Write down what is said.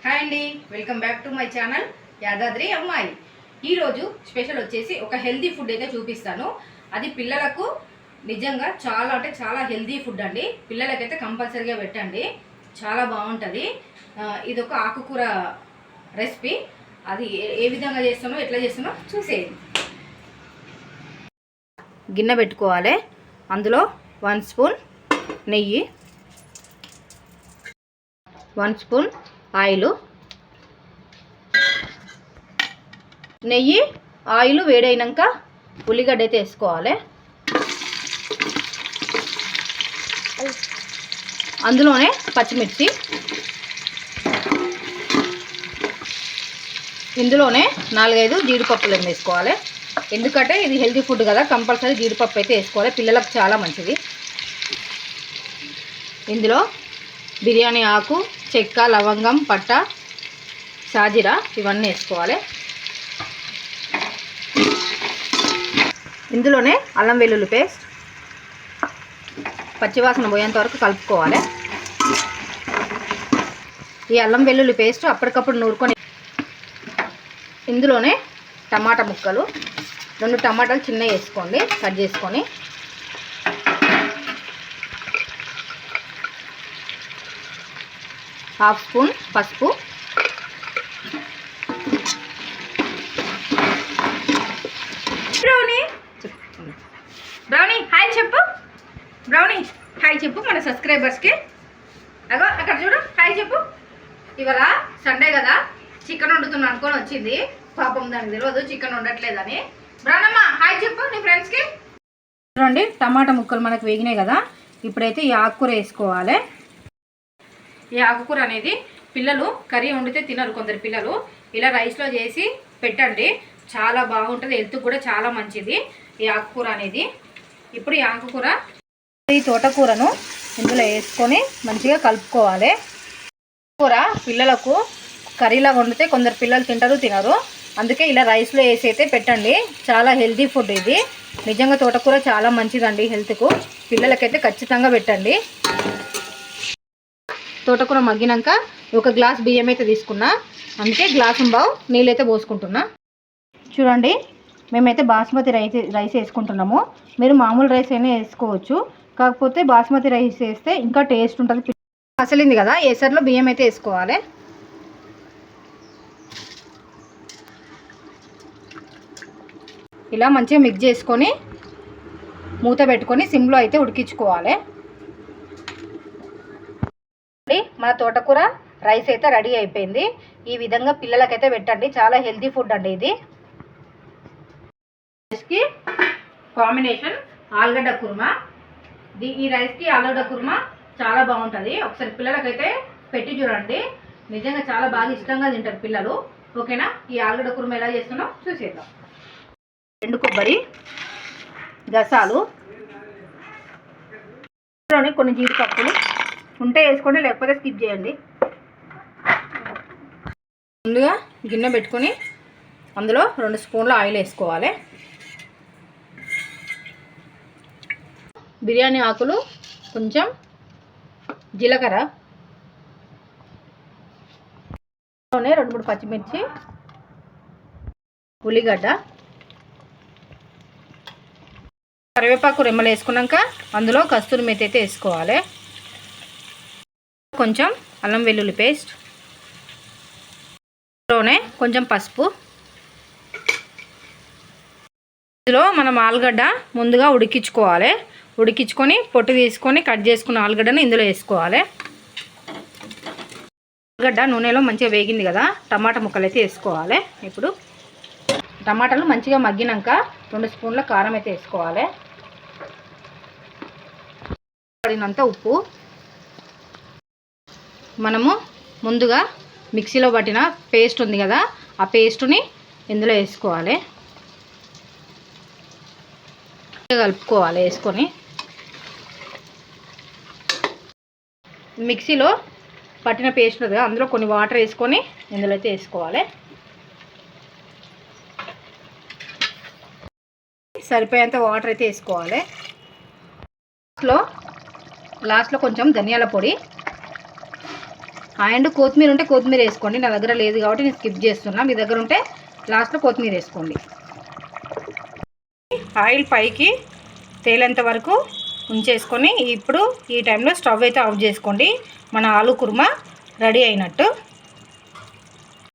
Hi అండి, welcome back to my channel Yadadri అమ్మాయి. ఈరోజు స్పెషల్ వచ్చేసి ఒక హెల్దీ ఫుడ్ అయితే చూపిస్తాను. అది పిల్లలకు నిజంగా చాలా అంటే చాలా హెల్దీ ఫుడ్ అండి. పిల్లలకైతే కంపల్సరీగా పెట్టండి, చాలా బాగుంటుంది. ఇది ఒక ఆకుకూర రెసిపీ. అది ఏ విధంగా చేస్తానో ఎట్లా చేస్తానో చూసేయండి. గిన్నె పెట్టుకోవాలి, అందులో 1 స్పూన్ నెయ్యి, 1 స్పూన్ ఆయిల్. నెయ్యి ఆయిల్ వేడైనాక ఉల్లిగడ్డ అయితే వేసుకోవాలి. అందులోనే పచ్చిమిర్చి, ఇందులోనే 4-5 జీడిపప్పులు వేసుకోవాలి. ఎందుకంటే ఇది హెల్తీ ఫుడ్ కదా, కంపల్సరీ జీడిపప్పు అయితే వేసుకోవాలి, పిల్లలకు చాలా మంచిది. ఇందులో బిర్యానీ ఆకు, చెక్క, లవంగం, పట్ట, సాజీరా ఇవన్నీ వేసుకోవాలి. ఇందులోనే అల్లం వెల్లుల్లి పేస్ట్ పచ్చివాసన పోయేంత వరకు కలుపుకోవాలి. ఈ అల్లం వెల్లుల్లి పేస్ట్ అప్పటికప్పుడు నూరుకొని ఇందులోనే టమాటా ముక్కలు 2 టమాటాలు చిన్నవి వేసుకోండి, కట్ చేసుకొని. హాఫ్ స్పూన్ పసుపు, బ్రౌనీ హాయ్ చెప్పు, బ్రౌనీ హాయ్ చెప్పు మన సబ్స్క్రైబర్స్కి. అగో అక్కడ చూడు, హాయ్ చెప్పు. ఇవాళ సండే కదా, చికెన్ వండుతున్నా అనుకొని వచ్చింది. పాపం దానికి తెలియదు చికెన్ వండట్లేదని. బ్రౌనమ్మ హాయ్ చెప్పు నీ ఫ్రెండ్స్కి. చూడండి, టమాటా ముక్కలు మనకు వేగినాయి కదా. ఇప్పుడైతే ఈ ఆకుకూర వేసుకోవాలి. ఈ ఆకుకూర అనేది పిల్లలు కర్రీ వండితే తినరు కొందరు పిల్లలు. ఇలా రైస్లో చేసి పెట్టండి, చాలా బాగుంటుంది, హెల్త్ కూడా చాలా మంచిది ఈ ఆకుకూర అనేది. ఇప్పుడు ఈ ఆకుకూర, ఈ తోటకూరను ఇందులో వేసుకొని మంచిగా కలుపుకోవాలి. కూర పిల్లలకు కర్రీలా వండితే కొందరు పిల్లలు తింటారు, తినరు. అందుకే ఇలా రైస్లో వేసి అయితే పెట్టండి, చాలా హెల్తీ ఫుడ్ ఇది. నిజంగా తోటకూర చాలా మంచిదండి హెల్త్కు. పిల్లలకైతే ఖచ్చితంగా పెట్టండి. తోటకూర మగ్గినాక 1 గ్లాస్ బియ్యం అయితే తీసుకున్నా, అందుకే గ్లాసు బావు నీళ్ళైతే పోసుకుంటున్నా. చూడండి, మేమైతే బాస్మతి రైస్ వేసుకుంటున్నాము. మీరు మామూలు రైస్ అయినా వేసుకోవచ్చు, కాకపోతే బాస్మతి రైస్ వేస్తే ఇంకా టేస్ట్ ఉంటుంది. అసలింది కదా, ఏసర్లో బియ్యం అయితే వేసుకోవాలి. ఇలా మంచిగా మిక్స్ చేసుకొని మూత పెట్టుకొని సిమ్లో అయితే ఉడికించుకోవాలి. మన తోటకూర రైస్ అయితే రెడీ అయిపోయింది. ఈ విధంగా పిల్లలకైతే పెట్టండి, చాలా హెల్తీ ఫుడ్ అండి ఇది. రైస్కి కాంబినేషన్ ఆలుగడ్డ కుర్మా. ఈ రైస్కి ఆలుగడ్డ కుర్మా చాలా బాగుంటుంది. ఒకసారి పిల్లలకైతే పెట్టి చూడండి, నిజంగా చాలా బాగా ఇష్టంగా తింటారు పిల్లలు. ఓకేనా, ఈ ఆలుగడ్డ కుర్మా ఎలా చేస్తున్నాం చూసేద్దాం. 2 కొబ్బరి గసాలు, కొన్ని జీడిపప్పులు ఉంటే వేసుకోండి, లేకపోతే స్కిప్ చేయండి. ముందుగా గిన్నె పెట్టుకొని అందులో 2 స్పూన్ల ఆయిల్ వేసుకోవాలి. బిర్యానీ ఆకులు, కొంచెం జీలకర్ర, 2-3 పచ్చిమిర్చి, ఉల్లిగడ్డ, కరివేపాకు రెమ్మలు వేసుకున్నాక అందులో కస్తూరి మేతి అయితే వేసుకోవాలి. కొంచెం అల్లం వెల్లుల్లి పేస్ట్, ఇందులోనే కొంచెం పసుపు. ఇందులో మనం ఆలుగడ్డ ముందుగా ఉడికించుకోవాలి. ఉడికించుకొని పొట్టు తీసుకొని కట్ చేసుకున్న ఆలుగడ్డను ఇందులో వేసుకోవాలి. ఆలుగడ్డ నూనెలో మంచిగా వేగింది కదా, టమాటా ముక్కలు అయితే వేసుకోవాలి. ఇప్పుడు టమాటాలు మంచిగా మగ్గినాక 2 స్పూన్ల కారం అయితే వేసుకోవాలి. పడినంత ఉప్పు. మనము ముందుగా మిక్సీలో పట్టిన పేస్ట్ ఉంది కదా, ఆ పేస్టుని ఇందులో వేసుకోవాలి, కలుపుకోవాలి. వేసుకొని మిక్సీలో పట్టిన పేస్ట్ ఉంది కదా, అందులో కొన్ని వాటర్ వేసుకొని ఇందులో అయితే వేసుకోవాలి. సరిపోయేంత వాటర్ అయితే వేసుకోవాలి. లాస్ట్లో కొంచెం ధనియాల పొడి, అండ్ కొత్తిమీర ఉంటే కొత్తిమీర వేసుకోండి. నా దగ్గర లేదు కాబట్టి నేను స్కిప్ చేస్తున్నా. మీ దగ్గర ఉంటే లాస్ట్లో కొత్తిమీర వేసుకోండి. ఆయిల్ పైకి తేలేంత వరకు ఉంచేసుకొని ఇప్పుడు ఈ టైంలో స్టవ్ అయితే ఆఫ్ చేసుకోండి. మన ఆలు కుర్మా రెడీ అయినట్టు.